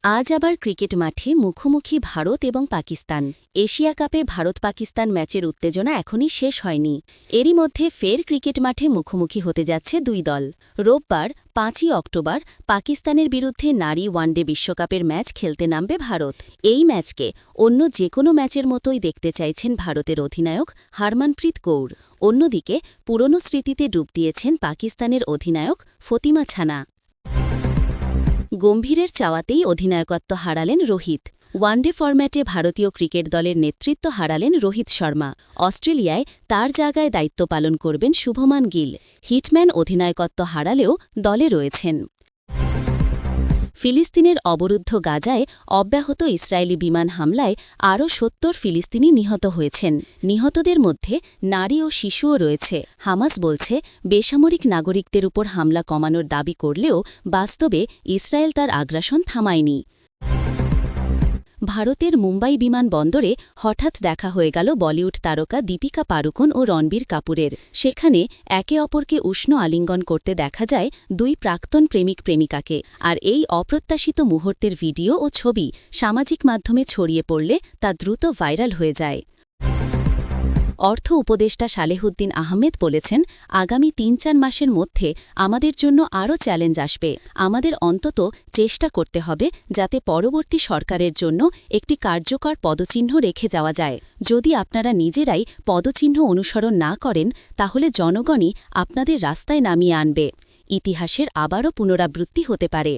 আজ আবার ক্রিকেট মাঠে মুখোমুখি ভারত এবং পাকিস্তান। এশিয়া কাপে ভারত পাকিস্তান ম্যাচের উত্তেজনা এখনই শেষ হয়নি। এরই মধ্যে ফের ক্রিকেট মাঠে মুখোমুখি হতে যাচ্ছে দুই দল। রোববার ৫ই অক্টোবর পাকিস্তানের বিরুদ্ধে নারী ওয়ানডে বিশ্বকাপের ম্যাচ খেলতে নামবে ভারত। এই ম্যাচকে অন্য যে কোনো ম্যাচের মতোই দেখতে চাইছেন ভারতের অধিনায়ক হরমনপ্রীত কৌর। অন্যদিকে পুরনো স্মৃতিতে ডুব দিয়েছেন পাকিস্তানের অধিনায়ক ফতিমা ছানা। গম্ভীরের চাওয়াতেই অধিনায়কত্ব হারালেন রোহিত। ওয়ানডে ফরম্যাটে ভারতীয় ক্রিকেট দলের নেতৃত্ব হারালেন রোহিত শর্মা। অস্ট্রেলিয়ায় তার জায়গায় দায়িত্ব পালন করবেন শুভমান গিল। হিটম্যান অধিনায়কত্ব হারালেও দলে রয়েছেন। ফিলিস্তিনের অবরুদ্ধ গাজায় অব্যাহত ইসরায়েলি বিমান হামলায় আরও ৭০ ফিলিস্তিনি নিহত হয়েছেন। নিহতদের মধ্যে নারী ও শিশুও রয়েছে। হামাস বলছে, বেসামরিক নাগরিকদের উপর হামলা কমানোর দাবি করলেও বাস্তবে ইসরায়েল তার আগ্রাসন থামায়নি। ভারতের মুম্বাই বিমানবন্দরে হঠাৎ দেখা হয়ে গেল বলিউড তারকা দীপিকা পাড়ুকোন ও রণবীর কাপুরের। সেখানে একে অপরকে উষ্ণ আলিঙ্গন করতে দেখা যায় দুই প্রাক্তন প্রেমিক প্রেমিকাকে। আর এই অপ্রত্যাশিত মুহূর্তের ভিডিও ও ছবি সামাজিক মাধ্যমে ছড়িয়ে পড়লে তা দ্রুত ভাইরাল হয়ে যায়। অর্থ উপদেষ্টা সালেহুদ্দিন আহমেদ বলেছেন, আগামী ৩-৪ মাসের মধ্যে আমাদের জন্য আরও চ্যালেঞ্জ আসবে। আমাদের অন্তত চেষ্টা করতে হবে যাতে পরবর্তী সরকারের জন্য একটি কার্যকর পদচিহ্ন রেখে যাওয়া যায়। যদি আপনারা নিজেরাই পদচিহ্ন অনুসরণ না করেন তাহলে জনগণই আপনাদের রাস্তায় নামিয়ে আনবে। ইতিহাসের আবারও পুনরাবৃত্তি হতে পারে।